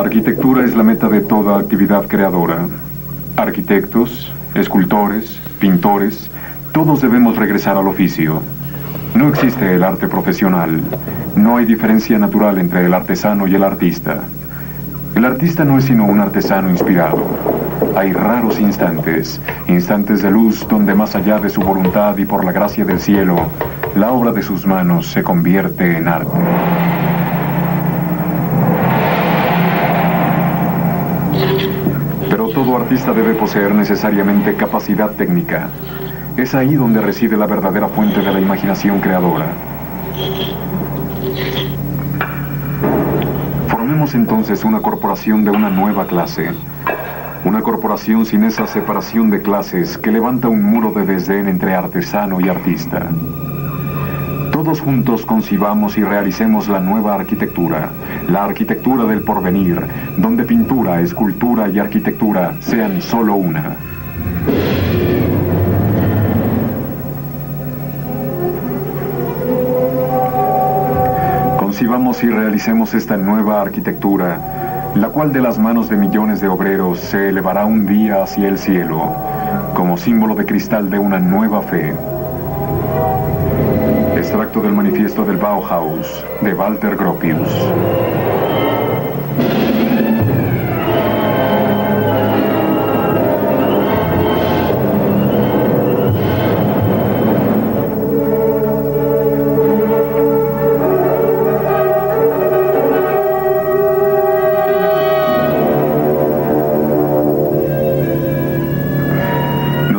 La arquitectura es la meta de toda actividad creadora. Arquitectos, escultores, pintores, todos debemos regresar al oficio. No existe el arte profesional. No hay diferencia natural entre el artesano y el artista. El artista no es sino un artesano inspirado. Hay raros instantes de luz donde más allá de su voluntad y por la gracia del cielo, la obra de sus manos se convierte en arte. Pero todo artista debe poseer necesariamente capacidad técnica. Es ahí donde reside la verdadera fuente de la imaginación creadora. Formemos entonces una corporación de una nueva clase. Una corporación sin esa separación de clases que levanta un muro de desdén entre artesano y artista. Todos juntos concibamos y realicemos la nueva arquitectura, la arquitectura del porvenir, donde pintura, escultura y arquitectura sean solo una. Concibamos y realicemos esta nueva arquitectura, la cual de las manos de millones de obreros se elevará un día hacia el cielo, como símbolo de cristal de una nueva fe. Extracto del manifiesto del Bauhaus, de Walter Gropius.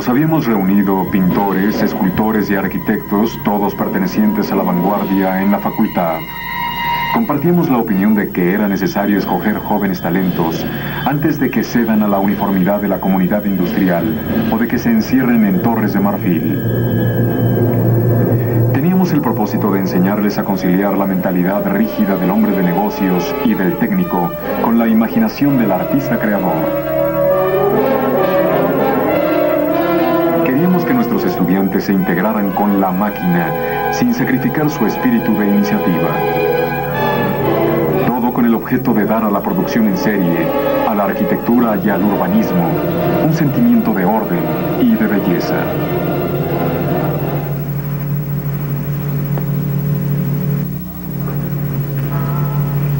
Habíamos reunido pintores, escultores y arquitectos, todos pertenecientes a la vanguardia en la facultad. Compartíamos la opinión de que era necesario escoger jóvenes talentos antes de que cedan a la uniformidad de la comunidad industrial o de que se encierren en torres de marfil. Teníamos el propósito de enseñarles a conciliar la mentalidad rígida del hombre de negocios y del técnico con la imaginación del artista creador. Queríamos que nuestros estudiantes se integraran con la máquina sin sacrificar su espíritu de iniciativa. Todo con el objeto de dar a la producción en serie, a la arquitectura y al urbanismo un sentimiento de orden y de belleza.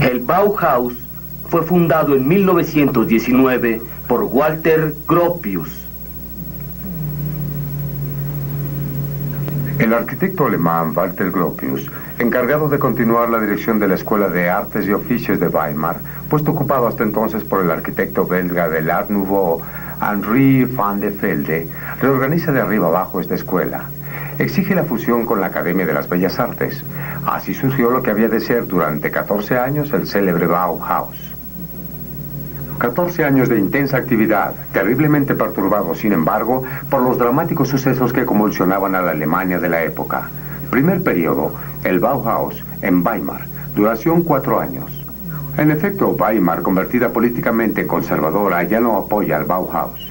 El Bauhaus fue fundado en 1919 por Walter Gropius. El arquitecto alemán Walter Gropius, encargado de continuar la dirección de la Escuela de Artes y Oficios de Weimar, puesto ocupado hasta entonces por el arquitecto belga del Art Nouveau, Henri van de Velde, reorganiza de arriba abajo esta escuela. Exige la fusión con la Academia de las Bellas Artes. Así surgió lo que había de ser durante 14 años el célebre Bauhaus. 14 años de intensa actividad, terriblemente perturbados, sin embargo, por los dramáticos sucesos que convulsionaban a la Alemania de la época. Primer periodo, el Bauhaus, en Weimar, duración 4 años. En efecto, Weimar, convertida políticamente en conservadora, ya no apoya al Bauhaus.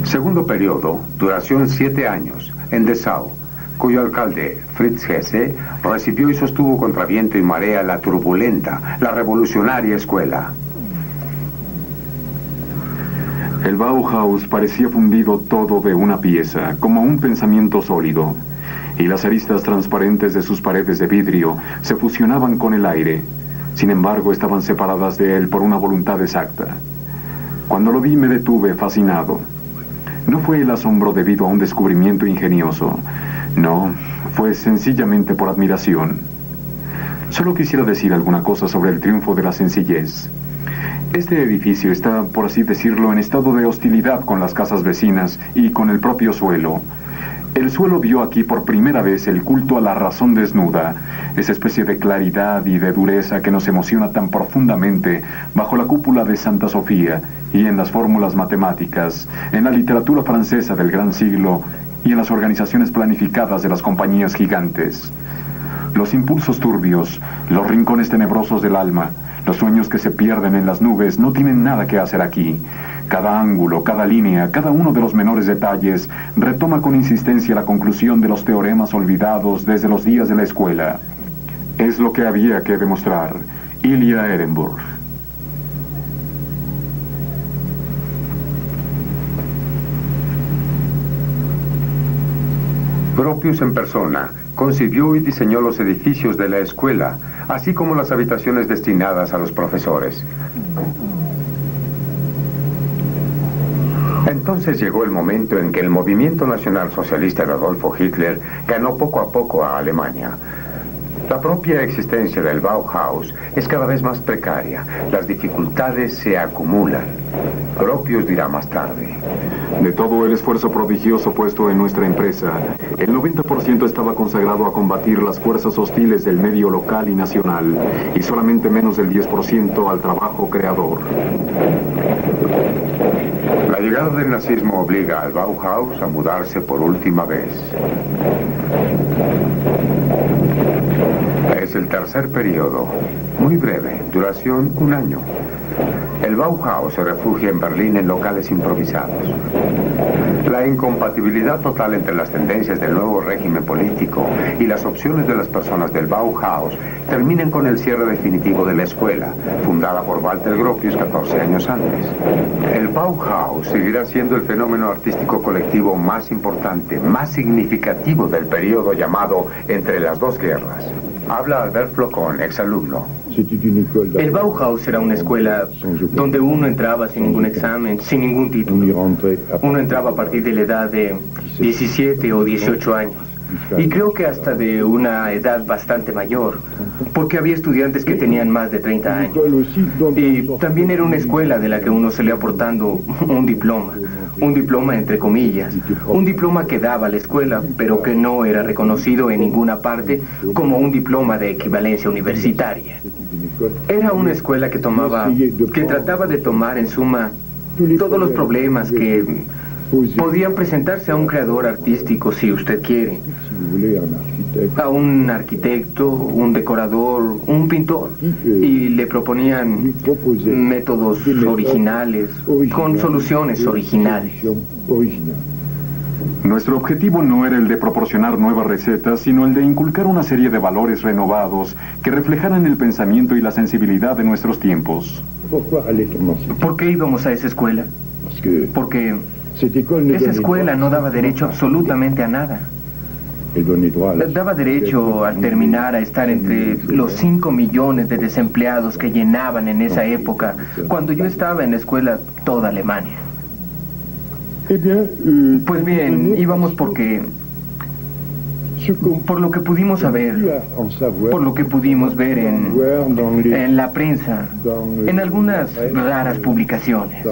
Segundo periodo, duración 7 años, en Dessau, cuyo alcalde, Fritz Hesse, recibió y sostuvo contra viento y marea la turbulenta, la revolucionaria escuela. El Bauhaus parecía fundido todo de una pieza, como un pensamiento sólido, y las aristas transparentes de sus paredes de vidrio se fusionaban con el aire. Sin embargo, estaban separadas de él por una voluntad exacta. Cuando lo vi me detuve fascinado. No fue el asombro debido a un descubrimiento ingenioso. No, fue sencillamente por admiración. Solo quisiera decir alguna cosa sobre el triunfo de la sencillez. Este edificio está, por así decirlo, en estado de hostilidad con las casas vecinas y con el propio suelo. El suelo vio aquí por primera vez el culto a la razón desnuda, esa especie de claridad y de dureza que nos emociona tan profundamente bajo la cúpula de Santa Sofía y en las fórmulas matemáticas, en la literatura francesa del gran siglo y en las organizaciones planificadas de las compañías gigantes. Los impulsos turbios, los rincones tenebrosos del alma, los sueños que se pierden en las nubes no tienen nada que hacer aquí. Cada ángulo, cada línea, cada uno de los menores detalles retoma con insistencia la conclusión de los teoremas olvidados desde los días de la escuela. Es lo que había que demostrar, Ilya Ehrenburg. Gropius en persona concibió y diseñó los edificios de la escuela, así como las habitaciones destinadas a los profesores. Entonces llegó el momento en que el movimiento nacional socialista de Adolfo Hitler ganó poco a poco a Alemania. La propia existencia del Bauhaus es cada vez más precaria. Las dificultades se acumulan. Gropius dirá más tarde: de todo el esfuerzo prodigioso puesto en nuestra empresa, el 90% estaba consagrado a combatir las fuerzas hostiles del medio local y nacional, y solamente menos del 10% al trabajo creador. La llegada del nazismo obliga al Bauhaus a mudarse por última vez. Es el tercer periodo, muy breve, duración 1 año. El Bauhaus se refugia en Berlín en locales improvisados. La incompatibilidad total entre las tendencias del nuevo régimen político y las opciones de las personas del Bauhaus terminan con el cierre definitivo de la escuela, fundada por Walter Gropius 14 años antes. El Bauhaus seguirá siendo el fenómeno artístico colectivo más importante, más significativo del periodo llamado entre las dos guerras. Habla Albert Flocon, exalumno. El Bauhaus era una escuela donde uno entraba sin ningún examen, sin ningún título. Uno entraba a partir de la edad de 17 o 18 años. Y creo que hasta de una edad bastante mayor, porque había estudiantes que tenían más de 30 años. Y también era una escuela de la que uno se le aportando un diploma entre comillas, un diploma que daba la escuela, pero que no era reconocido en ninguna parte como un diploma de equivalencia universitaria. Era una escuela que trataba de tomar en suma todos los problemas que podían presentarse a un creador artístico, si usted quiere, a un arquitecto, un decorador, un pintor, y le proponían métodos originales, con soluciones originales. Nuestro objetivo no era el de proporcionar nuevas recetas, sino el de inculcar una serie de valores renovados que reflejaran el pensamiento y la sensibilidad de nuestros tiempos. ¿Por qué íbamos a esa escuela? Porque esa escuela no daba derecho absolutamente a nada. Daba derecho al terminar a estar entre los 5 millones de desempleados que llenaban en esa época, cuando yo estaba en la escuela toda Alemania. Pues bien, íbamos porque, por lo que pudimos saber, por lo que pudimos ver en la prensa, en algunas raras publicaciones.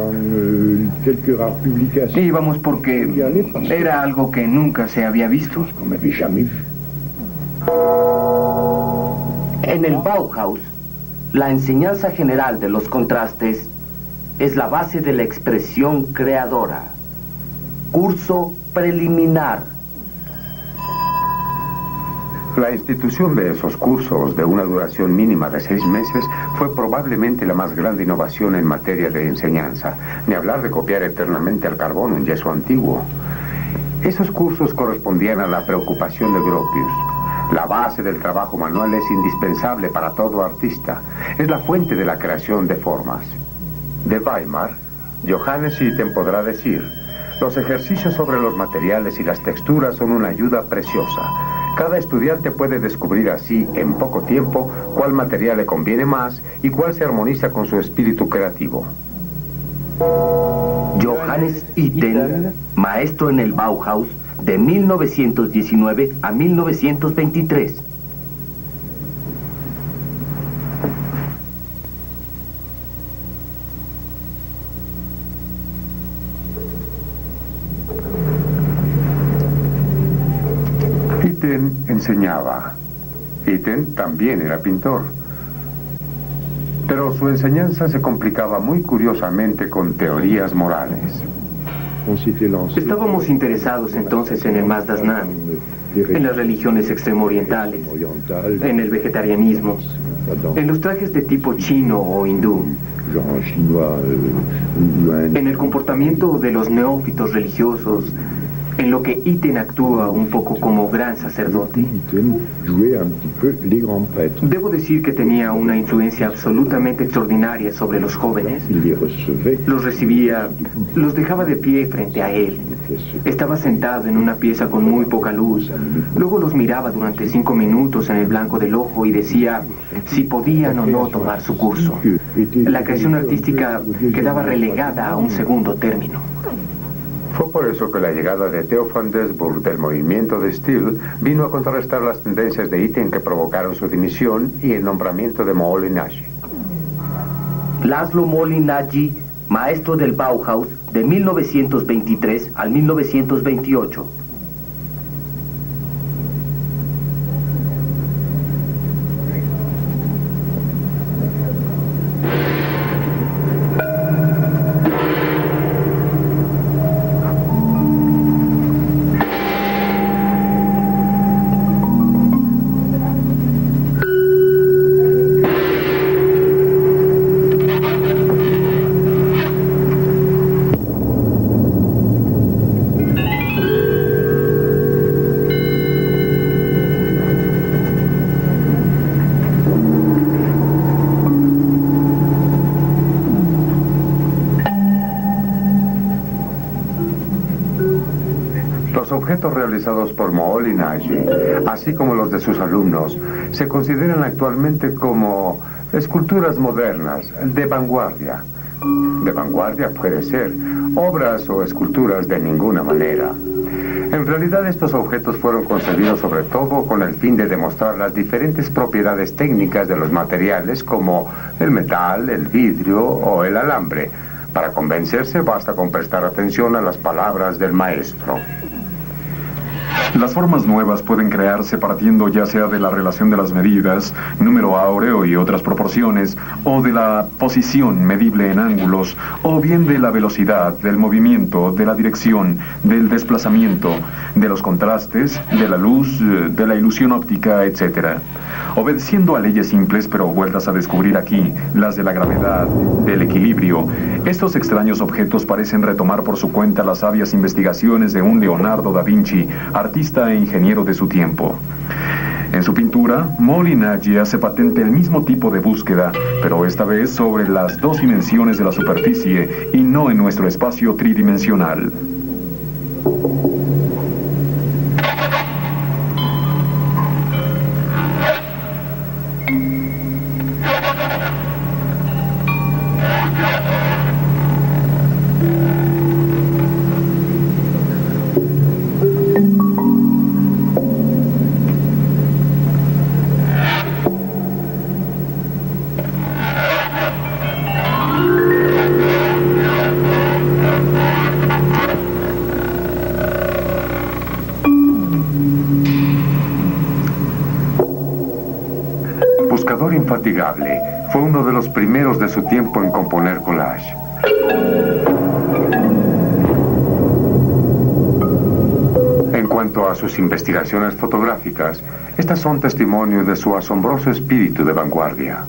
Íbamos porque era algo que nunca se había visto. En el Bauhaus, la enseñanza general de los contrastes es la base de la expresión creadora. Curso preliminar. La institución de esos cursos, de una duración mínima de 6 meses, fue probablemente la más grande innovación en materia de enseñanza, ni hablar de copiar eternamente al carbón un yeso antiguo. Esos cursos correspondían a la preocupación de Gropius. La base del trabajo manual es indispensable para todo artista. Es la fuente de la creación de formas. De Weimar, Johannes Itten podrá decir: los ejercicios sobre los materiales y las texturas son una ayuda preciosa. Cada estudiante puede descubrir así, en poco tiempo, cuál material le conviene más y cuál se armoniza con su espíritu creativo. Johannes Itten, maestro en el Bauhaus, de 1919 a 1923. Itten enseñaba. Itten también era pintor. Pero su enseñanza se complicaba muy curiosamente con teorías morales. Estábamos interesados entonces en el Mazda-Znan, en las religiones extremo-orientales, en el vegetarianismo, en los trajes de tipo chino o hindú, en el comportamiento de los neófitos religiosos, en lo que Iten actúa un poco como gran sacerdote. Debo decir que tenía una influencia absolutamente extraordinaria sobre los jóvenes. Los recibía, los dejaba de pie frente a él. Estaba sentado en una pieza con muy poca luz. Luego los miraba durante 5 minutos en el blanco del ojo y decía si podían o no tomar su curso. La creación artística quedaba relegada a un segundo término. Fue por eso que la llegada de Theo van Doesburg del movimiento de Still vino a contrarrestar las tendencias de Iten que provocaron su dimisión y el nombramiento de Moholy-Nagy. Laszlo Moholy-Nagy, maestro del Bauhaus de 1923 al 1928. Los objetos realizados por Moholy-Nagy, así como los de sus alumnos, se consideran actualmente como esculturas modernas, de vanguardia. De vanguardia puede ser, obras o esculturas de ninguna manera. En realidad estos objetos fueron concebidos sobre todo con el fin de demostrar las diferentes propiedades técnicas de los materiales como el metal, el vidrio o el alambre. Para convencerse basta con prestar atención a las palabras del maestro. Las formas nuevas pueden crearse partiendo ya sea de la relación de las medidas, número áureo y otras proporciones, o de la posición medible en ángulos, o bien de la velocidad, del movimiento, de la dirección, del desplazamiento, de los contrastes, de la luz, de la ilusión óptica, etc. Obedeciendo a leyes simples pero vueltas a descubrir aquí, las de la gravedad, del equilibrio, estos extraños objetos parecen retomar por su cuenta las sabias investigaciones de un Leonardo da Vinci, artista e ingeniero de su tiempo. En su pintura, Moholy-Nagy hace patente el mismo tipo de búsqueda, pero esta vez sobre las 2 dimensiones de la superficie y no en nuestro espacio tridimensional. Buscador infatigable, fue uno de los primeros de su tiempo en componer collage. En cuanto a sus investigaciones fotográficas, estas son testimonio de su asombroso espíritu de vanguardia.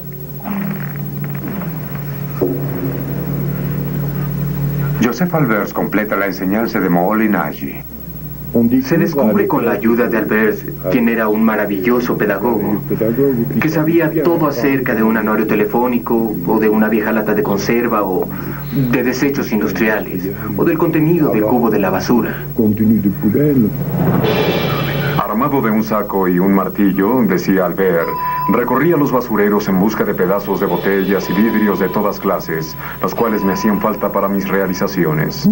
Joseph Albers completa la enseñanza de Moholy-Nagy. Se descubre con la ayuda de Albers, quien era un maravilloso pedagogo, que sabía todo acerca de un anuario telefónico, o de una vieja lata de conserva, o de desechos industriales, o del contenido del cubo de la basura. Armado de un saco y un martillo, decía Albert, recorría los basureros en busca de pedazos de botellas y vidrios de todas clases, los cuales me hacían falta para mis realizaciones.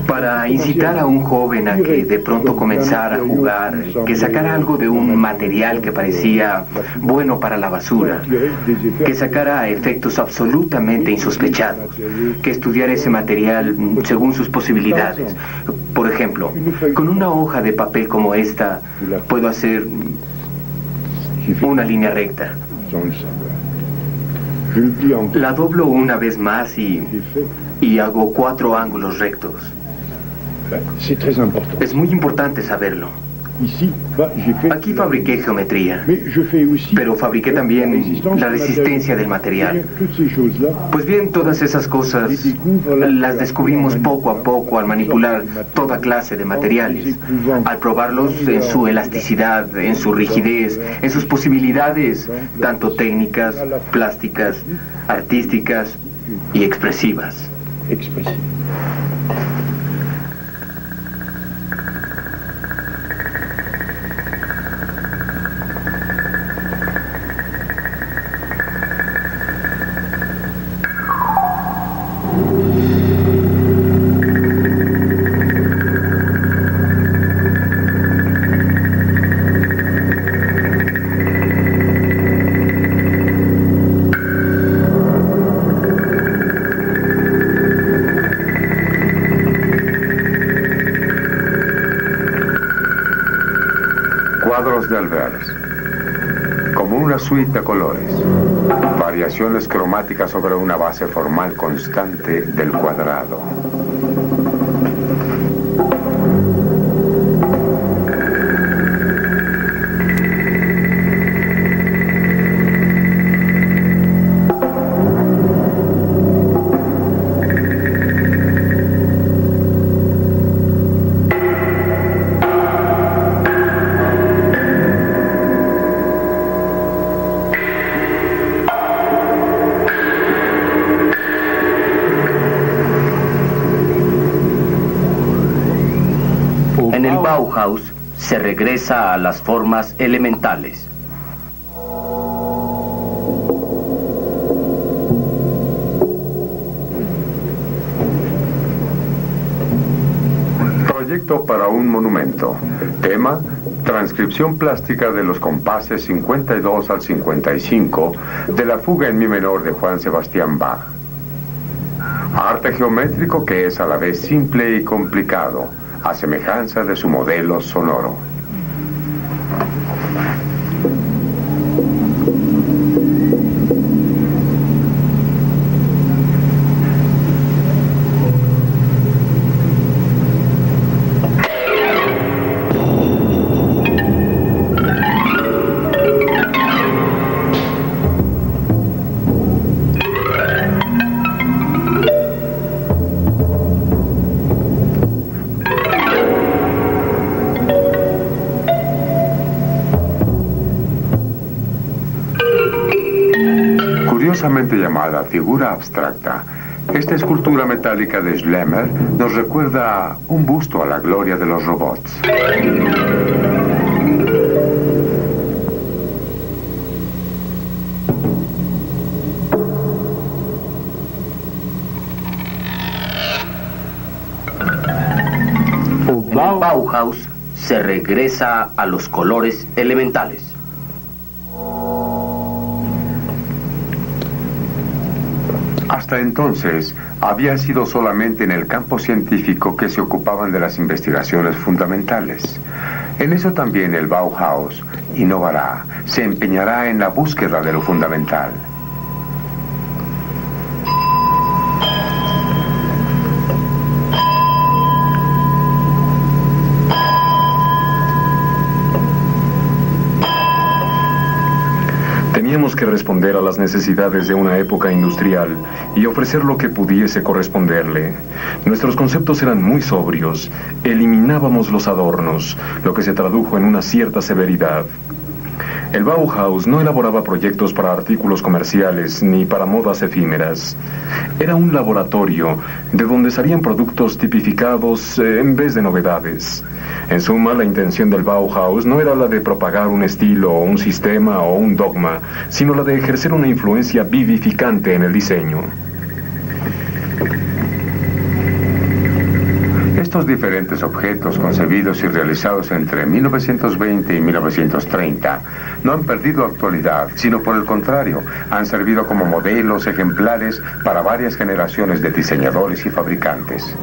Para incitar a un joven a que de pronto comenzara a jugar, que sacara algo de un material que parecía bueno para la basura, que sacara efectos absolutamente insospechados, que estudiara ese material según sus posibilidades. Por ejemplo, con una hoja de papel como esta, puedo hacer una línea recta. La doblo una vez más y hago 4 ángulos rectos. Es muy importante saberlo. Aquí fabriqué geometría, pero fabriqué también la resistencia del material. Pues bien, todas esas cosas las descubrimos poco a poco al manipular toda clase de materiales, al probarlos en su elasticidad, en su rigidez, en sus posibilidades, tanto técnicas, plásticas, artísticas y expresivas. Cuadros de Albers, como una suite de colores, variaciones cromáticas sobre una base formal constante del cuadrado. En el Bauhaus se regresa a las formas elementales. Proyecto para un monumento. Tema: transcripción plástica de los compases 52 al 55 de la fuga en mi menor de Juan Sebastián Bach. Arte geométrico que es a la vez simple y complicado, a semejanza de su modelo sonoro. Curiosamente llamada figura abstracta, esta escultura metálica de Schlemmer nos recuerda un busto a la gloria de los robots. En el Bauhaus se regresa a los colores elementales. Hasta entonces, había sido solamente en el campo científico que se ocupaban de las investigaciones fundamentales. En eso también el Bauhaus innovará, se empeñará en la búsqueda de lo fundamental. Teníamos que responder a las necesidades de una época industrial y ofrecer lo que pudiese corresponderle. Nuestros conceptos eran muy sobrios. Eliminábamos los adornos, lo que se tradujo en una cierta severidad. El Bauhaus no elaboraba proyectos para artículos comerciales ni para modas efímeras. Era un laboratorio de donde salían productos tipificados en vez de novedades. En suma, la intención del Bauhaus no era la de propagar un estilo, o un sistema o un dogma, sino la de ejercer una influencia vivificante en el diseño. Estos diferentes objetos concebidos y realizados entre 1920 y 1930 no han perdido actualidad, sino por el contrario, han servido como modelos ejemplares para varias generaciones de diseñadores y fabricantes.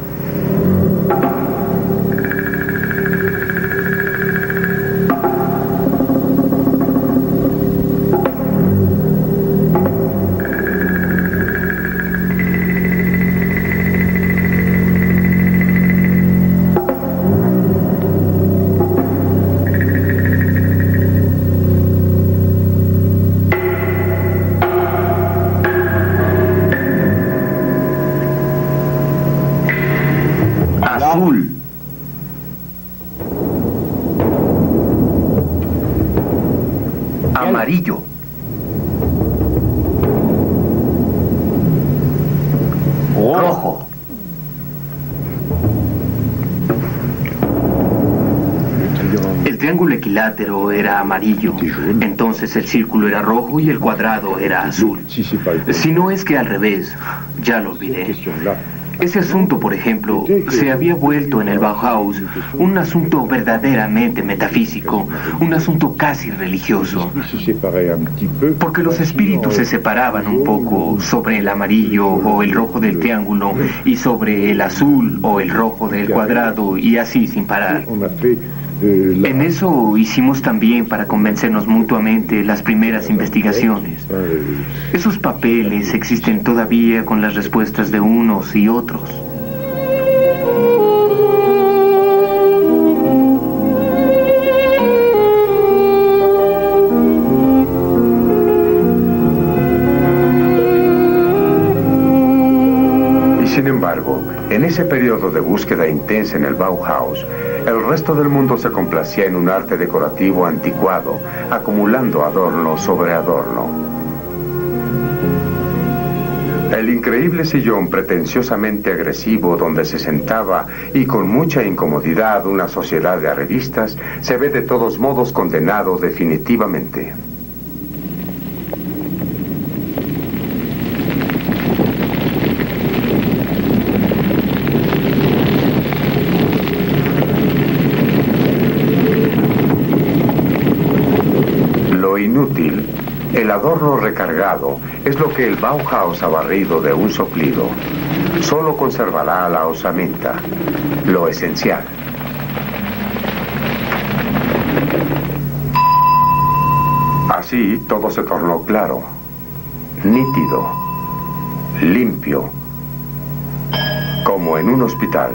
Amarillo. Rojo. El triángulo equilátero era amarillo, entonces el círculo era rojo y el cuadrado era azul. Si no es que al revés, ya lo olvidé. Ese asunto, por ejemplo, se había vuelto en el Bauhaus un asunto verdaderamente metafísico, un asunto casi religioso, porque los espíritus se separaban un poco sobre el amarillo o el rojo del triángulo y sobre el azul o el rojo del cuadrado y así sin parar. En eso hicimos también para convencernos mutuamente las primeras investigaciones. Esos papeles existen todavía con las respuestas de unos y otros. Y sin embargo, en ese periodo de búsqueda intensa en el Bauhaus, el resto del mundo se complacía en un arte decorativo anticuado, acumulando adorno sobre adorno. El increíble sillón pretenciosamente agresivo donde se sentaba y con mucha incomodidad una sociedad de arrevistas se ve de todos modos condenado definitivamente. Inútil, el adorno recargado es lo que el Bauhaus ha barrido de un soplido. Solo conservará la osamenta, lo esencial. Así todo se tornó claro, nítido, limpio, como en un hospital.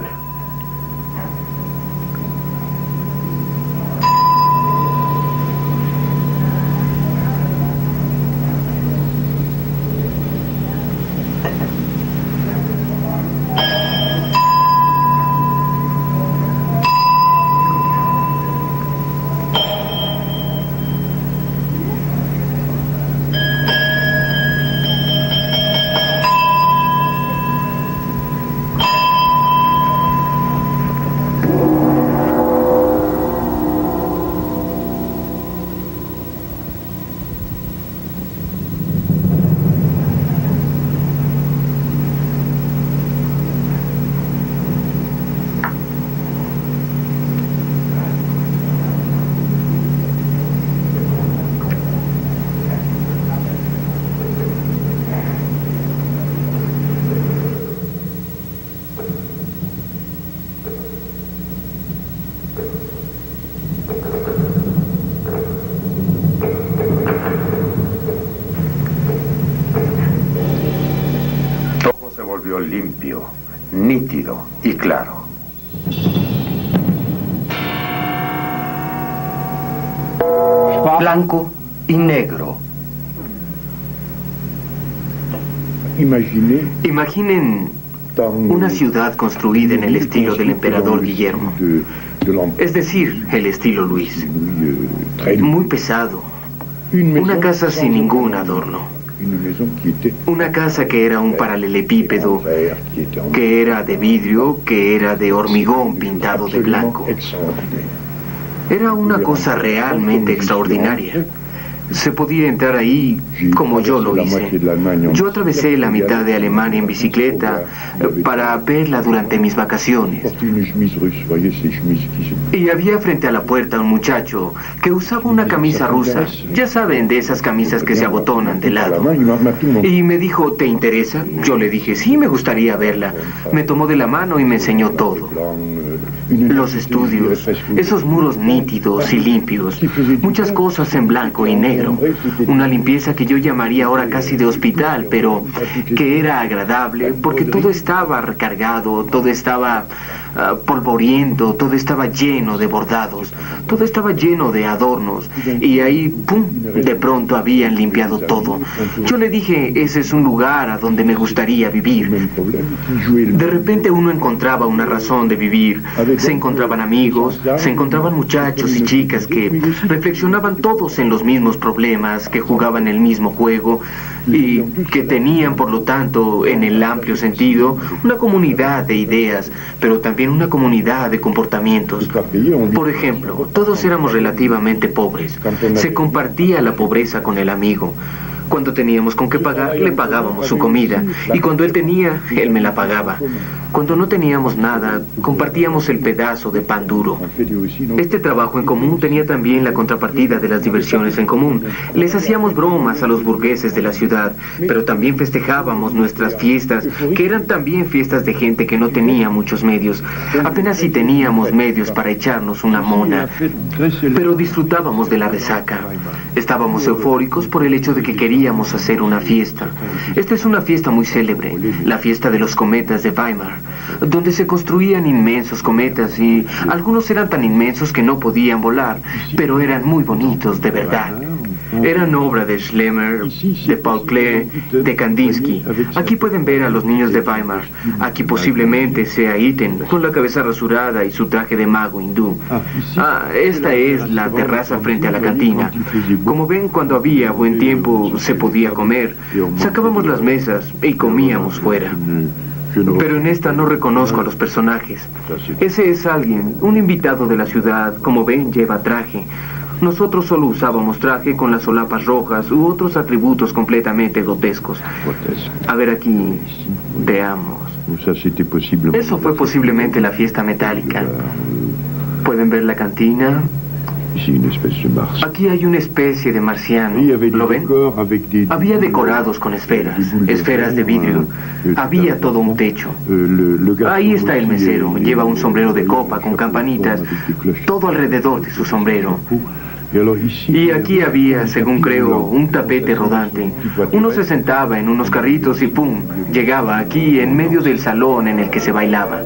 Limpio, nítido y claro. Blanco y negro. Imaginen una ciudad construida en el estilo del emperador Guillermo, es decir, el estilo Luis. Muy pesado. Una casa sin ningún adorno. Una casa que era un paralelepípedo, que era de vidrio, que era de hormigón pintado de blanco. Era una cosa realmente extraordinaria. Se podía entrar ahí como yo lo hice. Yo atravesé la mitad de Alemania en bicicleta para verla durante mis vacaciones. Y había frente a la puerta un muchacho que usaba una camisa rusa. Ya saben, de esas camisas que se abotonan de lado. Y me dijo, ¿te interesa? Yo le dije, sí, me gustaría verla. Me tomó de la mano y me enseñó todo. Los estudios, esos muros nítidos y limpios, muchas cosas en blanco y negro. Una limpieza que yo llamaría ahora casi de hospital, pero que era agradable porque todo estaba recargado, todo estaba polvoriento, todo estaba lleno de bordados, todo estaba lleno de adornos, y ahí, ¡pum!, de pronto habían limpiado todo. Yo le dije, ese es un lugar a donde me gustaría vivir. De repente uno encontraba una razón de vivir, se encontraban amigos, se encontraban muchachos y chicas que reflexionaban todos en los mismos problemas, que jugaban el mismo juego, y que tenían, por lo tanto, en el amplio sentido, una comunidad de ideas, pero también una comunidad de comportamientos. Por ejemplo, todos éramos relativamente pobres. Se compartía la pobreza con el amigo. Cuando teníamos con qué pagar, le pagábamos su comida. Y cuando él tenía, él me la pagaba. Cuando no teníamos nada, compartíamos el pedazo de pan duro. Este trabajo en común tenía también la contrapartida de las diversiones en común. Les hacíamos bromas a los burgueses de la ciudad, pero también festejábamos nuestras fiestas, que eran también fiestas de gente que no tenía muchos medios. Apenas si teníamos medios para echarnos una mona, pero disfrutábamos de la resaca. Estábamos eufóricos por el hecho de que queríamos hacer una fiesta. Esta es una fiesta muy célebre, la fiesta de los cometas de Weimar, donde se construían inmensos cometas y algunos eran tan inmensos que no podían volar, pero eran muy bonitos de verdad. Eran obra de Schlemmer, de Paul Klee, de Kandinsky. Aquí pueden ver a los niños de Weimar. Aquí posiblemente sea Itten, con la cabeza rasurada y su traje de mago hindú. Esta es la terraza frente a la cantina. Como ven, cuando había buen tiempo se podía comer. Sacábamos las mesas y comíamos fuera. Pero en esta no reconozco a los personajes. Ese es alguien, un invitado de la ciudad. Como ven, lleva traje. Nosotros solo usábamos traje con las solapas rojas u otros atributos completamente grotescos. A ver aquí, veamos. Eso fue posiblemente la fiesta metálica. ¿Pueden ver la cantina? Aquí hay una especie de marciano. ¿Lo ven? Había decorados con esferas de vidrio. Había todo un techo. Ahí está el mesero. Lleva un sombrero de copa con campanitas, todo alrededor de su sombrero. Y aquí había, según creo, un tapete rodante. Uno se sentaba en unos carritos y ¡pum!, llegaba aquí en medio del salón en el que se bailaba.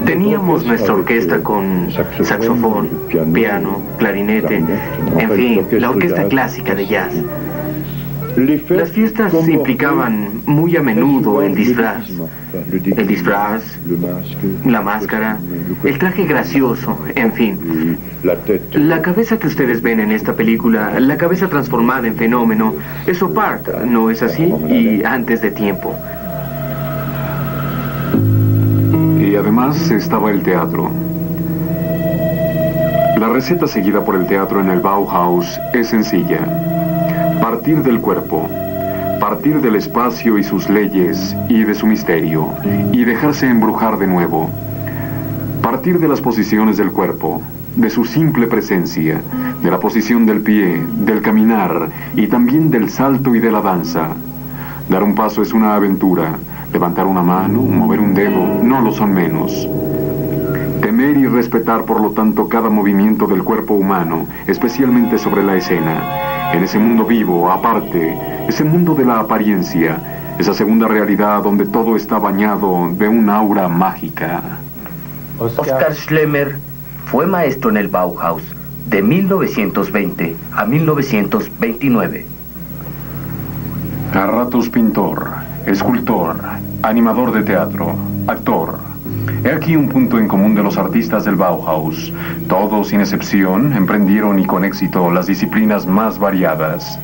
Teníamos nuestra orquesta con saxofón, piano, clarinete, en fin, la orquesta clásica de jazz. Las fiestas implicaban muy a menudo el disfraz, la máscara, el traje gracioso, en fin. La cabeza que ustedes ven en esta película, la cabeza transformada en fenómeno, es Opart, ¿no es así? Y antes de tiempo. Y además estaba el teatro. La receta seguida por el teatro en el Bauhaus es sencilla. Partir del cuerpo, partir del espacio y sus leyes y de su misterio, y dejarse embrujar de nuevo. Partir de las posiciones del cuerpo, de su simple presencia, de la posición del pie, del caminar, y también del salto y de la danza. Dar un paso es una aventura. Levantar una mano, mover un dedo, no lo son menos. Temer y respetar, por lo tanto, cada movimiento del cuerpo humano, especialmente sobre la escena. En ese mundo vivo, aparte, ese mundo de la apariencia, esa segunda realidad donde todo está bañado de un aura mágica. Oskar Schlemmer fue maestro en el Bauhaus de 1920 a 1929. A ratos pintor, escultor, animador de teatro, actor. He aquí un punto en común de los artistas del Bauhaus. Todos, sin excepción, emprendieron y con éxito las disciplinas más variadas.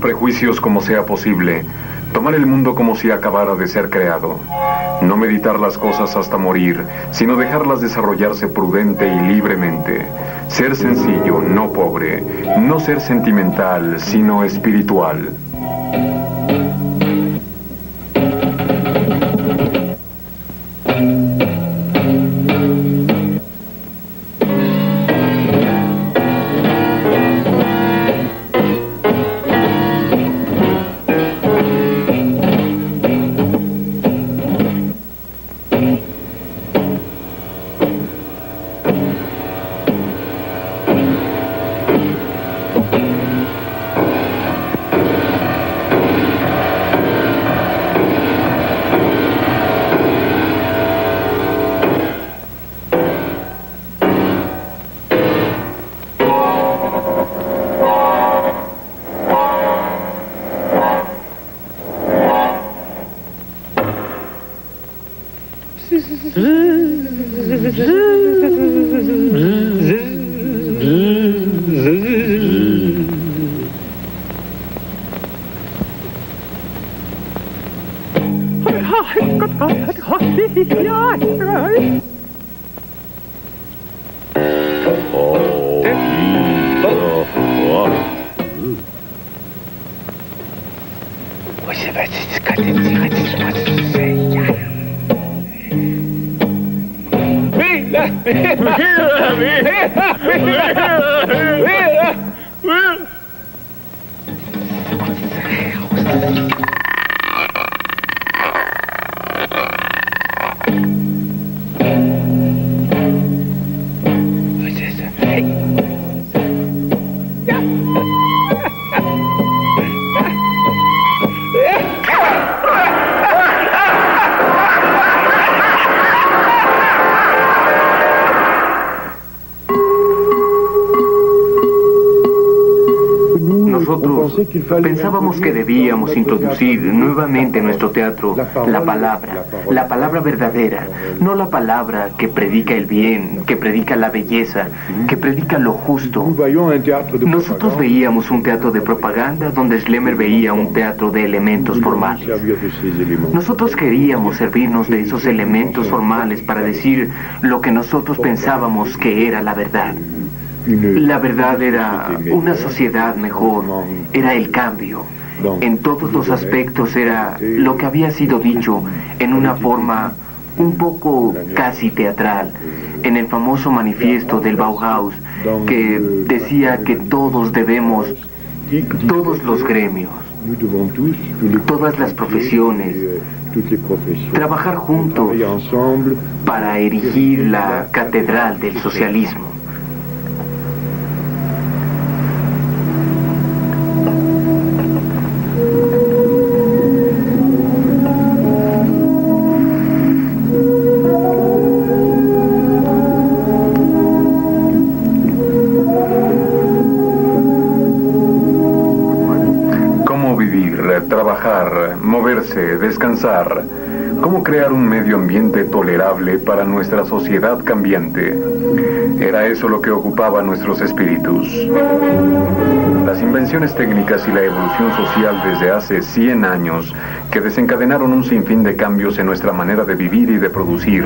Prejuicios como sea posible, tomar el mundo como si acabara de ser creado, no meditar las cosas hasta morir, sino dejarlas desarrollarse prudente y libremente, ser sencillo, no pobre, no ser sentimental, sino espiritual. Pensábamos que debíamos introducir nuevamente en nuestro teatro la palabra verdadera, no la palabra que predica el bien, que predica la belleza, que predica lo justo. Nosotros veíamos un teatro de propaganda donde Schlemmer veía un teatro de elementos formales. Nosotros queríamos servirnos de esos elementos formales para decir lo que nosotros pensábamos que era la verdad. La verdad era una sociedad mejor, era el cambio. En todos los aspectos era lo que había sido dicho en una forma un poco casi teatral, en el famoso manifiesto del Bauhaus, que decía que todos los gremios, todas las profesiones, trabajar juntos para erigir la catedral del socialismo. Trabajar, moverse, descansar. ¿Cómo crear un medio ambiente tolerable para nuestra sociedad cambiante? Era eso lo que ocupaba nuestros espíritus. Las invenciones técnicas y la evolución social desde hace 100 años, que desencadenaron un sinfín de cambios en nuestra manera de vivir y de producir,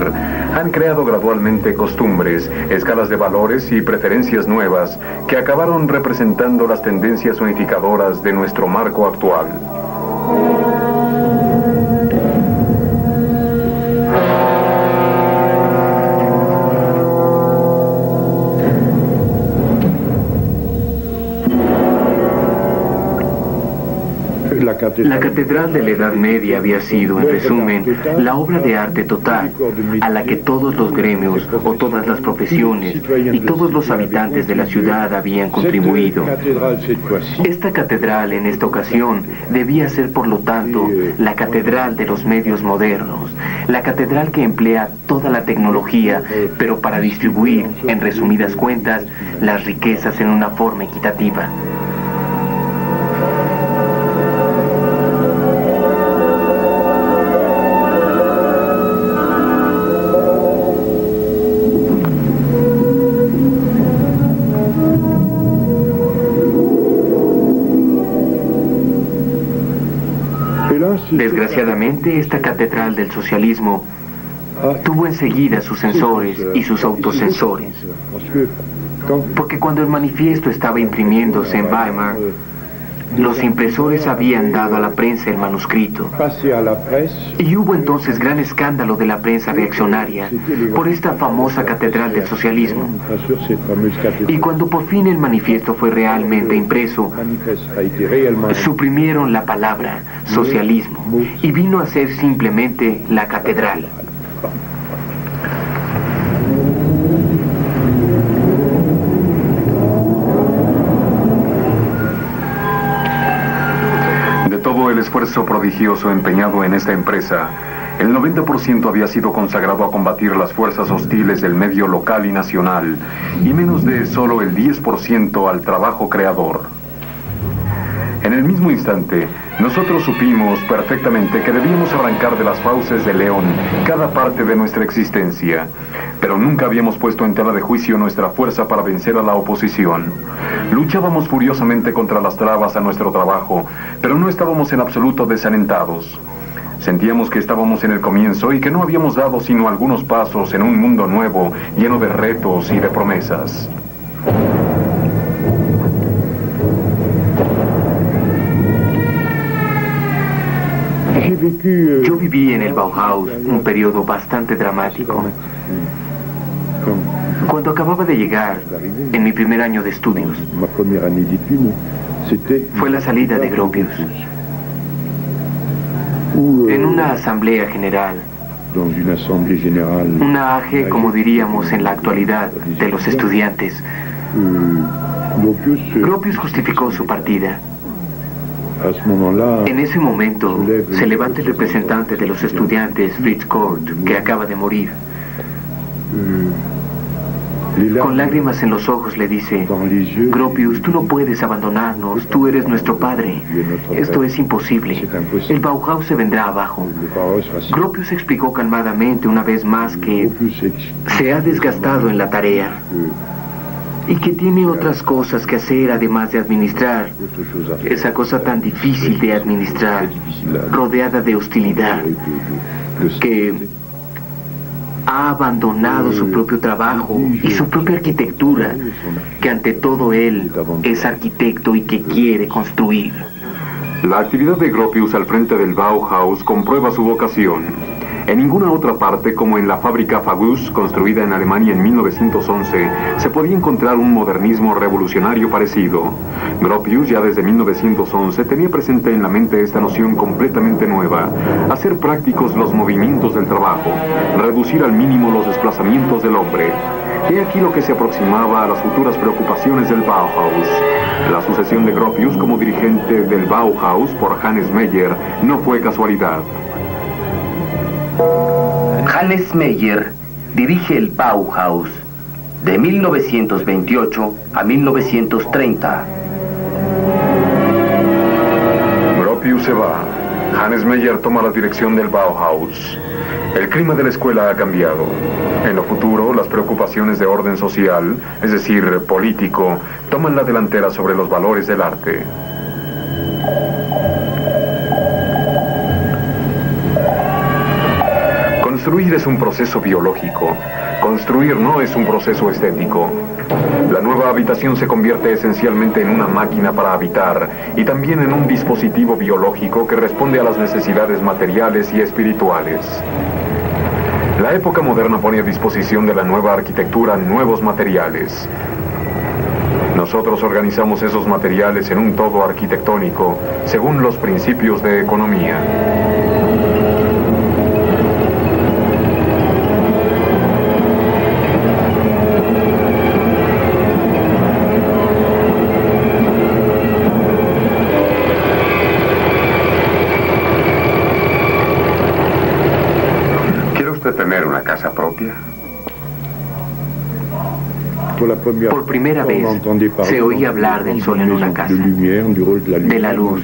han creado gradualmente costumbres, escalas de valores y preferencias nuevas que acabaron representando las tendencias unificadoras de nuestro marco actual. La catedral de la Edad Media había sido, en resumen, la obra de arte total a la que todos los gremios o todas las profesiones y todos los habitantes de la ciudad habían contribuido. Esta catedral en esta ocasión debía ser, por lo tanto, la catedral de los medios modernos, la catedral que emplea toda la tecnología, pero para distribuir, en resumidas cuentas, las riquezas en una forma equitativa. Desgraciadamente, esta catedral del socialismo tuvo enseguida sus censores y sus autocensores, porque cuando el manifiesto estaba imprimiéndose en Weimar, los impresores habían dado a la prensa el manuscrito. Y hubo entonces gran escándalo de la prensa reaccionaria por esta famosa catedral del socialismo. Y cuando por fin el manifiesto fue realmente impreso, suprimieron la palabra socialismo y vino a ser simplemente la catedral. El esfuerzo prodigioso empeñado en esta empresa, el 90% había sido consagrado a combatir las fuerzas hostiles del medio local y nacional, y menos de solo el 10% al trabajo creador. En el mismo instante, Nosotros supimos perfectamente que debíamos arrancar de las fauces de león cada parte de nuestra existencia, pero nunca habíamos puesto en tela de juicio nuestra fuerza para vencer a la oposición. Luchábamos furiosamente contra las trabas a nuestro trabajo, pero no estábamos en absoluto desalentados. Sentíamos que estábamos en el comienzo y que no habíamos dado sino algunos pasos en un mundo nuevo, lleno de retos y de promesas. Yo viví en el Bauhaus un periodo bastante dramático. Cuando acababa de llegar, en mi primer año de estudios, fue la salida de Gropius. En una asamblea general, una AG, como diríamos en la actualidad, de los estudiantes, Gropius justificó su partida. En ese momento se levanta el representante de los estudiantes, Fritz Kort, que acaba de morir. Con lágrimas en los ojos le dice: Gropius, tú no puedes abandonarnos, tú eres nuestro padre. Esto es imposible. El Bauhaus se vendrá abajo. Gropius explicó calmadamente una vez más que se ha desgastado en la tarea y que tiene otras cosas que hacer además de administrar. Esa cosa tan difícil de administrar, rodeada de hostilidad, que ha abandonado su propio trabajo y su propia arquitectura, que ante todo él es arquitecto y que quiere construir. La actividad de Gropius al frente del Bauhaus comprueba su vocación. En ninguna otra parte, como en la fábrica Fagus, construida en Alemania en 1911, se podía encontrar un modernismo revolucionario parecido. Gropius, ya desde 1911, tenía presente en la mente esta noción completamente nueva: hacer prácticos los movimientos del trabajo, reducir al mínimo los desplazamientos del hombre. He aquí lo que se aproximaba a las futuras preocupaciones del Bauhaus. La sucesión de Gropius como dirigente del Bauhaus por Hannes Meyer no fue casualidad. Hannes Meyer dirige el Bauhaus de 1928 a 1930. Gropius se va. Hannes Meyer toma la dirección del Bauhaus. El clima de la escuela ha cambiado. En lo futuro, las preocupaciones de orden social, es decir, político, toman la delantera sobre los valores del arte. Construir es un proceso biológico. Construir no es un proceso estético. La nueva habitación se convierte esencialmente en una máquina para habitar y también en un dispositivo biológico que responde a las necesidades materiales y espirituales. La época moderna pone a disposición de la nueva arquitectura nuevos materiales. Nosotros organizamos esos materiales en un todo arquitectónico según los principios de economía. ¿Tener una casa propia? Por primera vez se oía hablar del sol en una casa, de la luz,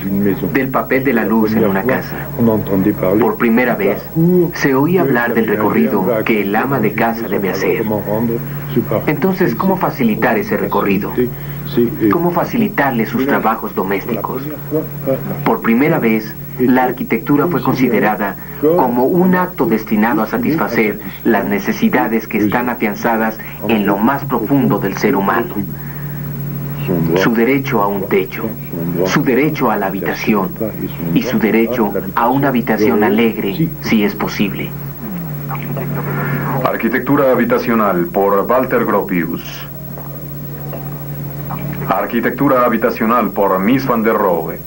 del papel de la luz en una casa. Por primera vez se oía hablar del recorrido que el ama de casa debe hacer. Entonces, ¿cómo facilitar ese recorrido? ¿Cómo facilitarle sus trabajos domésticos? Por primera vez, la arquitectura fue considerada como un acto destinado a satisfacer las necesidades que están afianzadas en lo más profundo del ser humano. Su derecho a un techo, su derecho a la habitación y su derecho a una habitación alegre, si es posible. Arquitectura habitacional por Walter Gropius. Arquitectura habitacional por Mies van der Rohe.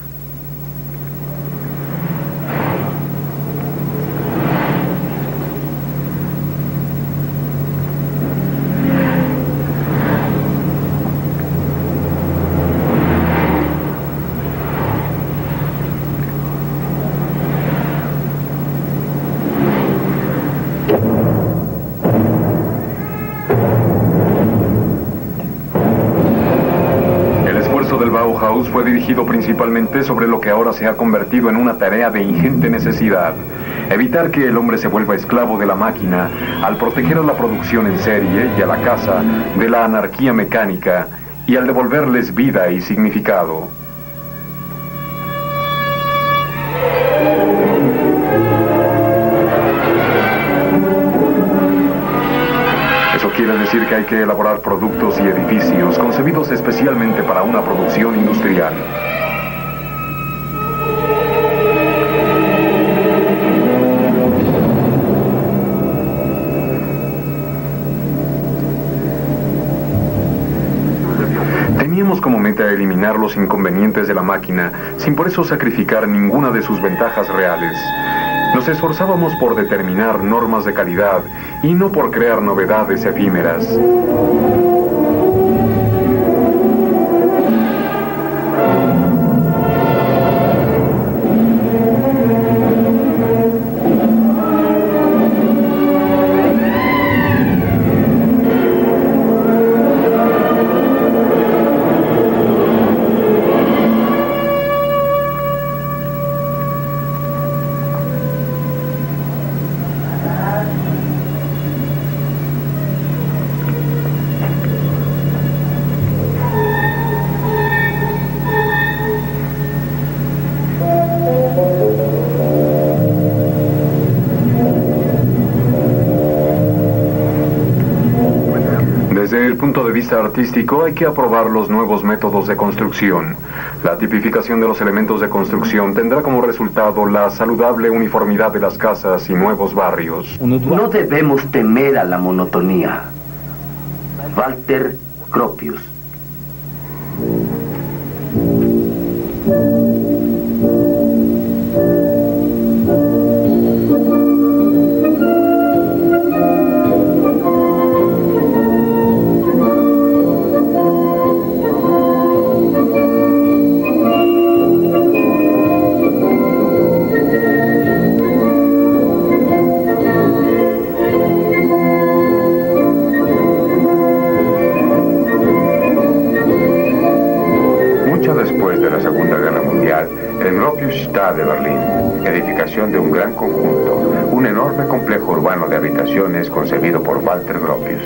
Bauhaus fue dirigido principalmente sobre lo que ahora se ha convertido en una tarea de ingente necesidad: evitar que el hombre se vuelva esclavo de la máquina al proteger a la producción en serie y a la casa de la anarquía mecánica y al devolverles vida y significado. Eso quiere decir que hay que elaborar productos y edificios concebidos especialmente para una producción industrial. Teníamos como meta eliminar los inconvenientes de la máquina, sin por eso sacrificar ninguna de sus ventajas reales. Nos esforzábamos por determinar normas de calidad y no por crear novedades efímeras. Desde el punto de vista artístico, hay que aprobar los nuevos métodos de construcción. La tipificación de los elementos de construcción tendrá como resultado la saludable uniformidad de las casas y nuevos barrios. No debemos temer a la monotonía. Walter Gropius. De Berlín, edificación de un gran conjunto, un enorme complejo urbano de habitaciones concebido por Walter Gropius.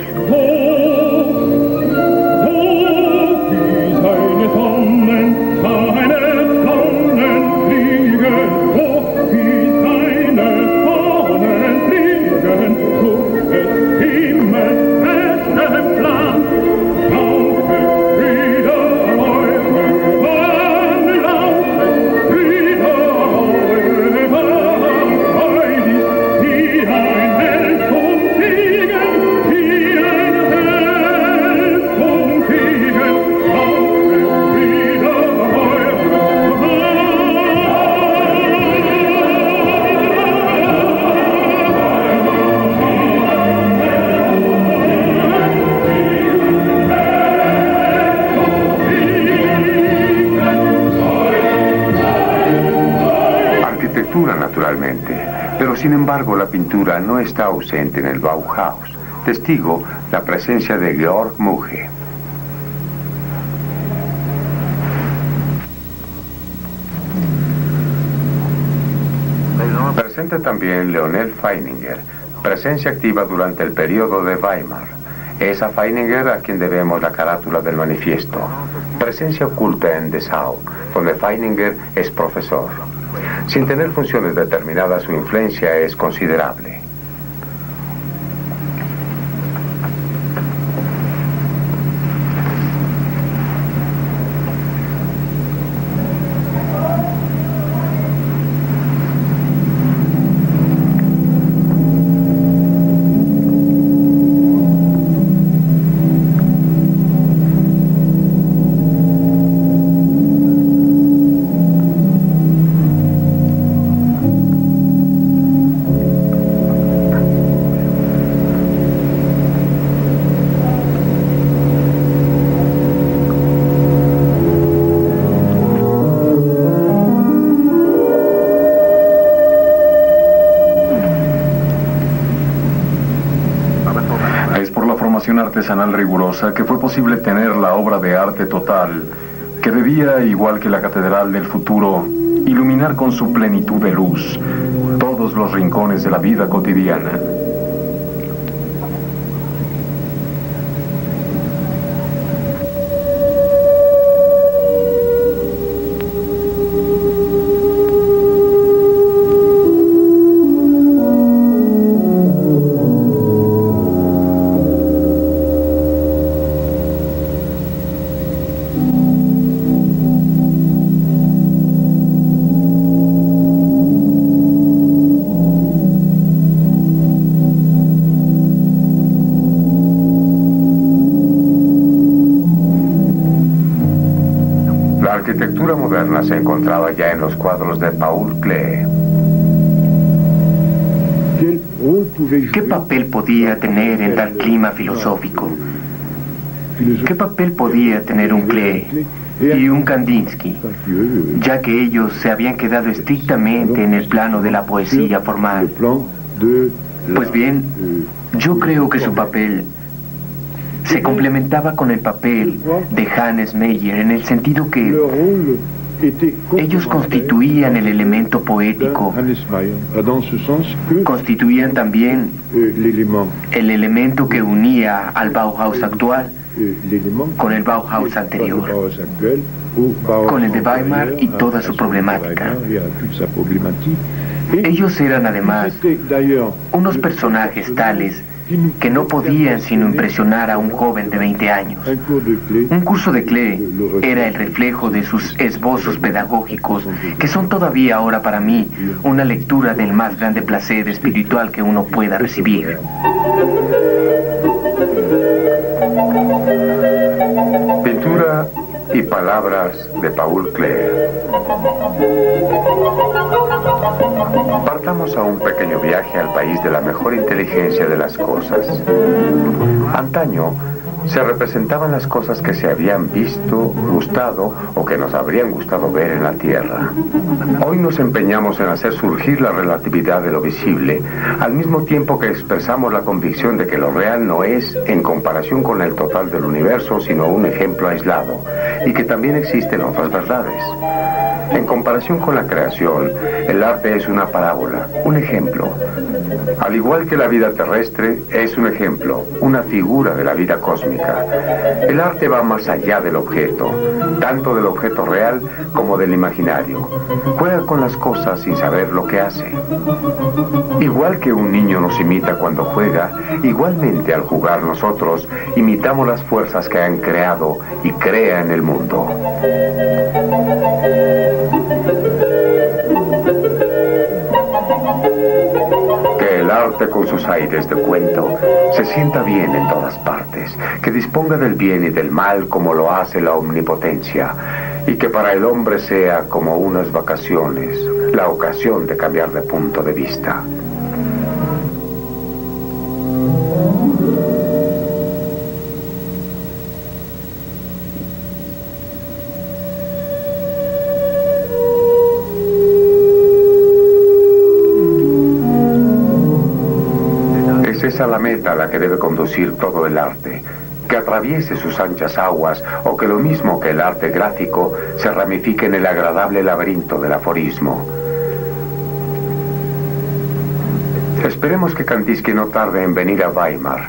Naturalmente, pero sin embargo la pintura no está ausente en el Bauhaus. Testigo, la presencia de Georg Muche. Presente también Leonel Feininger, presencia activa durante el periodo de Weimar. Es a Feininger a quien debemos la carátula del manifiesto. Presencia oculta en Dessau, donde Feininger es profesor. Sin tener funciones determinadas, su influencia es considerable. artesanal rigurosa que fue posible tener la obra de arte total que debía, igual que la catedral del futuro, iluminar con su plenitud de luz todos los rincones de la vida cotidiana. La arquitectura moderna se encontraba ya en los cuadros de Paul Klee. ¿Qué papel podía tener en tal clima filosófico? ¿Qué papel podía tener un Klee y un Kandinsky, ya que ellos se habían quedado estrictamente en el plano de la poesía formal? Pues bien, yo creo que su papel se complementaba con el papel de Hannes Meyer en el sentido que ellos constituían el elemento poético, constituían también el elemento que unía al Bauhaus actual con el Bauhaus anterior, con el de Weimar y toda su problemática. Ellos eran además unos personajes tales que no podían sino impresionar a un joven de 20 años. Un curso de Klee era el reflejo de sus esbozos pedagógicos, que son todavía ahora para mí una lectura del más grande placer espiritual que uno pueda recibir. Pintura y palabras de Paul Klee. Partamos a un pequeño viaje al país de la mejor inteligencia de las cosas. Antaño se representaban las cosas que se habían visto, gustado o que nos habrían gustado ver en la Tierra. Hoy nos empeñamos en hacer surgir la relatividad de lo visible, al mismo tiempo que expresamos la convicción de que lo real no es, en comparación con el total del universo, sino un ejemplo aislado, y que también existen otras verdades. En comparación con la creación, el arte es una parábola, un ejemplo. Al igual que la vida terrestre, es un ejemplo, una figura de la vida cósmica. El arte va más allá del objeto, tanto del objeto real como del imaginario. Juega con las cosas sin saber lo que hace. Igual que un niño nos imita cuando juega, igualmente al jugar nosotros imitamos las fuerzas que han creado y crean el mundo. Que el arte con sus aires de cuento se sienta bien en todas partes, que disponga del bien y del mal como lo hace la omnipotencia, y que para el hombre sea como unas vacaciones, la ocasión de cambiar de punto de vista. Es a la meta a la que debe conducir todo el arte, que atraviese sus anchas aguas o que lo mismo que el arte gráfico se ramifique en el agradable laberinto del aforismo. Esperemos que Kandinsky no tarde en venir a Weimar.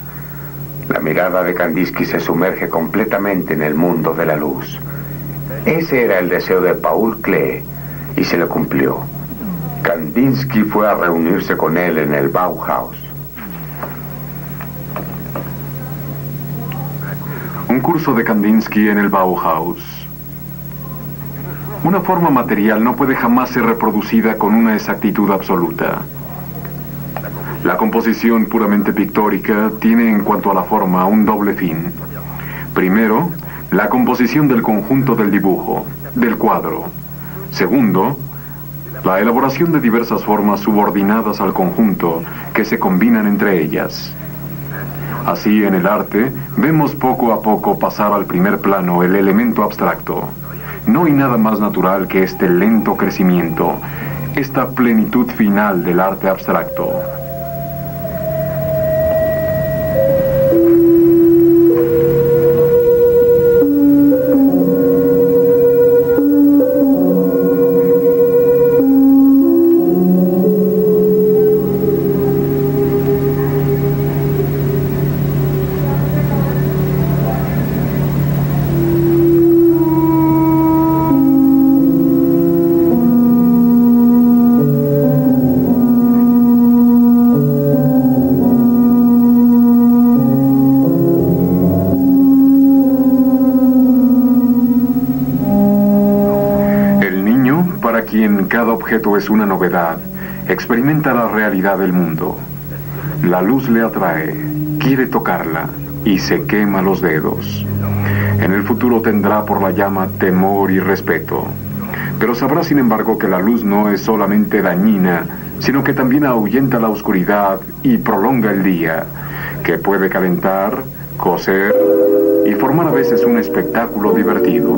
La mirada de Kandinsky se sumerge completamente en el mundo de la luz. Ese era el deseo de Paul Klee y se le cumplió. Kandinsky fue a reunirse con él en el Bauhaus. Un curso de Kandinsky en el Bauhaus. Una forma material no puede jamás ser reproducida con una exactitud absoluta. La composición puramente pictórica tiene en cuanto a la forma un doble fin. Primero, la composición del conjunto del dibujo, del cuadro. Segundo, la elaboración de diversas formas subordinadas al conjunto que se combinan entre ellas. Así, en el arte, vemos poco a poco pasar al primer plano el elemento abstracto. No hay nada más natural que este lento crecimiento, esta plenitud final del arte abstracto. quien cada objeto es una novedad, experimenta la realidad del mundo. La luz le atrae, quiere tocarla y se quema los dedos. En el futuro tendrá por la llama temor y respeto. Pero sabrá sin embargo que la luz no es solamente dañina, sino que también ahuyenta la oscuridad y prolonga el día, que puede calentar, coser y formar a veces un espectáculo divertido.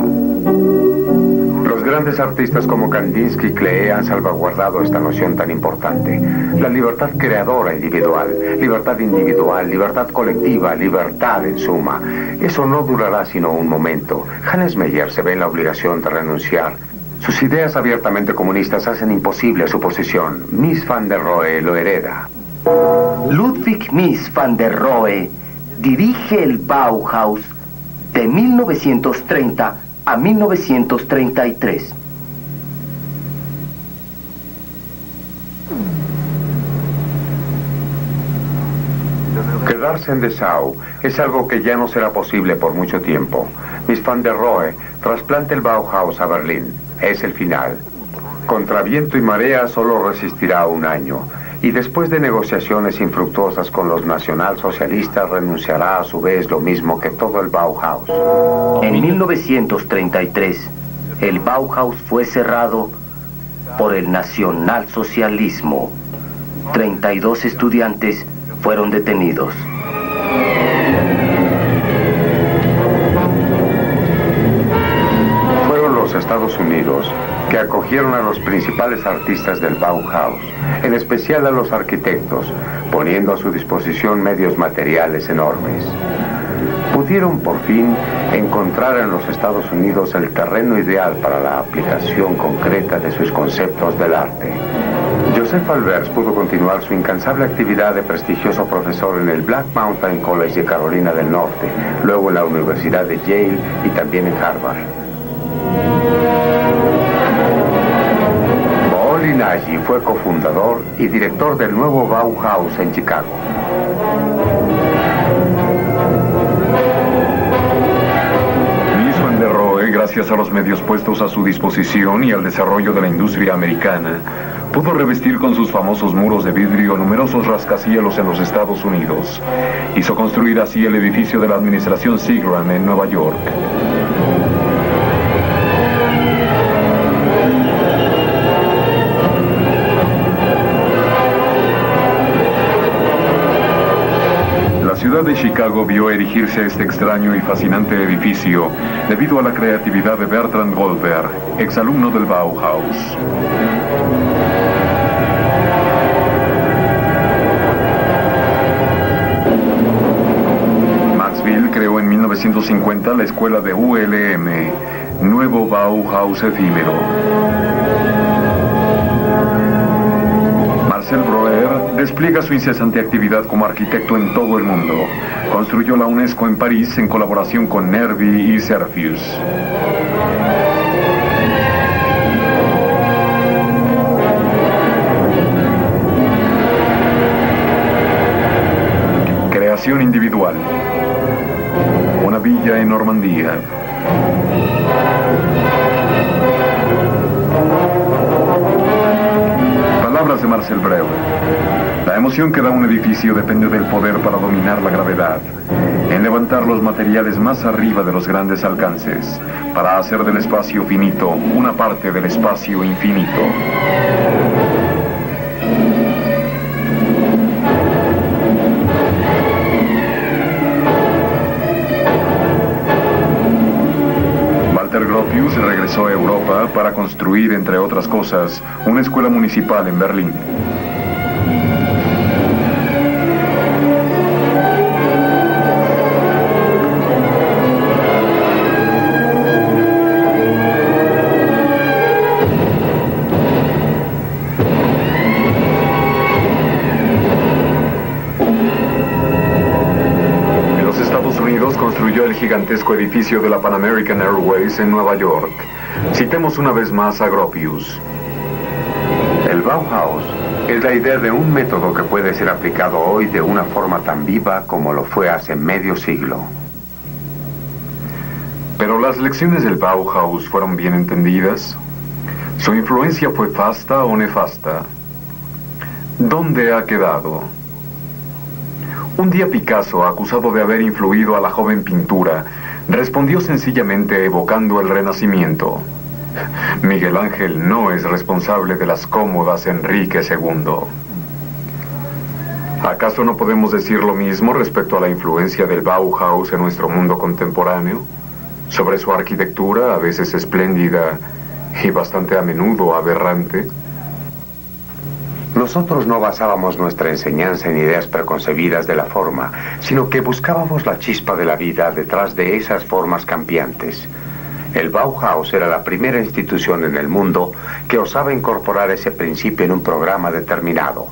Los grandes artistas como Kandinsky y Klee han salvaguardado esta noción tan importante. La libertad creadora individual, libertad colectiva, libertad en suma. Eso no durará sino un momento. Hannes Meyer se ve en la obligación de renunciar. Sus ideas abiertamente comunistas hacen imposible su posición. Mies van der Rohe lo hereda. Ludwig Mies van der Rohe dirige el Bauhaus de 1930 a 1933. Quedarse en Dessau es algo que ya no será posible por mucho tiempo. Mies van der Rohe trasplanta el Bauhaus a Berlín. Es el final. Contra viento y marea solo resistirá un año. Y después de negociaciones infructuosas con los nacionalsocialistas renunciará a su vez lo mismo que todo el Bauhaus. En 1933, el Bauhaus fue cerrado por el nacionalsocialismo. 32 estudiantes fueron detenidos. Fueron los Estados Unidos que acogieron a los principales artistas del Bauhaus, en especial a los arquitectos, poniendo a su disposición medios materiales enormes. Pudieron por fin encontrar en los Estados Unidos el terreno ideal para la aplicación concreta de sus conceptos del arte. Joseph Albers pudo continuar su incansable actividad de prestigioso profesor en el Black Mountain College de Carolina del Norte, luego en la Universidad de Yale y también en Harvard. Paoli Nagy fue cofundador y director del nuevo Bauhaus en Chicago. Mies van der Rohe, gracias a los medios puestos a su disposición y al desarrollo de la industria americana, pudo revestir con sus famosos muros de vidrio numerosos rascacielos en los Estados Unidos. Hizo construir así el edificio de la administración Seagram en Nueva York. La ciudad de Chicago vio erigirse este extraño y fascinante edificio debido a la creatividad de Bertrand Goldberg, exalumno del Bauhaus. Maxwell creó en 1950 la escuela de ULM, Nuevo Bauhaus Efímero. Marcel Breuer despliega su incesante actividad como arquitecto en todo el mundo. Construyó la UNESCO en París en colaboración con Nervi y Serfius. Creación individual. Una villa en Normandía. Palabras de Marcel Breuer. La emoción que da un edificio depende del poder para dominar la gravedad, en levantar los materiales más arriba de los grandes alcances, para hacer del espacio finito una parte del espacio infinito. Walter Gropius regresó a Europa para construir, entre otras cosas, una escuela municipal en Berlín. Construyó el gigantesco edificio de la Pan American Airways en Nueva York. Citemos una vez más a Gropius. El Bauhaus es la idea de un método que puede ser aplicado hoy de una forma tan viva como lo fue hace medio siglo. Pero las lecciones del Bauhaus fueron bien entendidas. ¿Su influencia fue fasta o nefasta? ¿Dónde ha quedado? Un día Picasso, acusado de haber influido a la joven pintura, respondió sencillamente evocando el Renacimiento. Miguel Ángel no es responsable de las cómodas Enrique II. ¿Acaso no podemos decir lo mismo respecto a la influencia del Bauhaus en nuestro mundo contemporáneo? Sobre su arquitectura, a veces espléndida y bastante a menudo aberrante. Nosotros no basábamos nuestra enseñanza en ideas preconcebidas de la forma, sino que buscábamos la chispa de la vida detrás de esas formas cambiantes. El Bauhaus era la primera institución en el mundo que osaba incorporar ese principio en un programa determinado.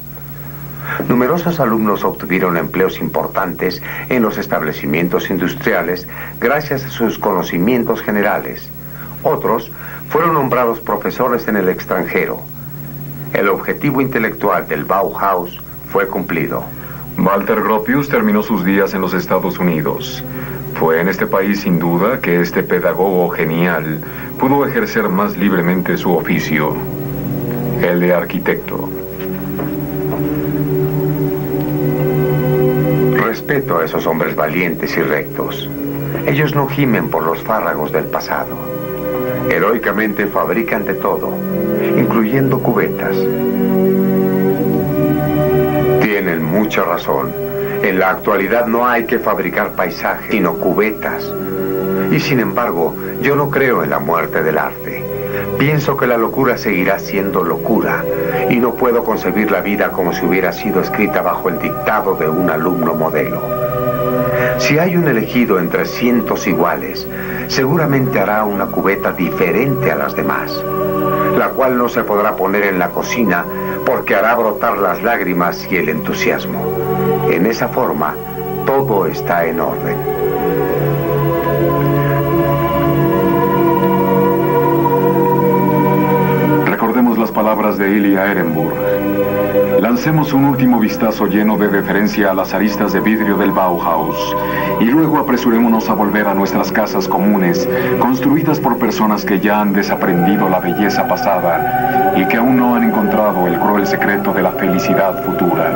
Numerosos alumnos obtuvieron empleos importantes en los establecimientos industriales gracias a sus conocimientos generales. Otros fueron nombrados profesores en el extranjero. El objetivo intelectual del Bauhaus fue cumplido. Walter Gropius terminó sus días en los Estados Unidos. Fue en este país, sin duda, que este pedagogo genial pudo ejercer más libremente su oficio, el de arquitecto. Respeto a esos hombres valientes y rectos. Ellos no gimen por los fárragos del pasado. Heroicamente fabrican de todo, incluyendo cubetas. Tienen mucha razón. En la actualidad no hay que fabricar paisajes, sino cubetas. Y sin embargo, yo no creo en la muerte del arte. Pienso que la locura seguirá siendo locura, y no puedo concebir la vida como si hubiera sido escrita bajo el dictado de un alumno modelo. Si hay un elegido entre cientos iguales, seguramente hará una cubeta diferente a las demás, la cual no se podrá poner en la cocina porque hará brotar las lágrimas y el entusiasmo. En esa forma, todo está en orden. Recordemos las palabras de Ilya Ehrenburg. Lancemos un último vistazo lleno de deferencia a las aristas de vidrio del Bauhaus y luego apresurémonos a volver a nuestras casas comunes, construidas por personas que ya han desaprendido la belleza pasada y que aún no han encontrado el cruel secreto de la felicidad futura.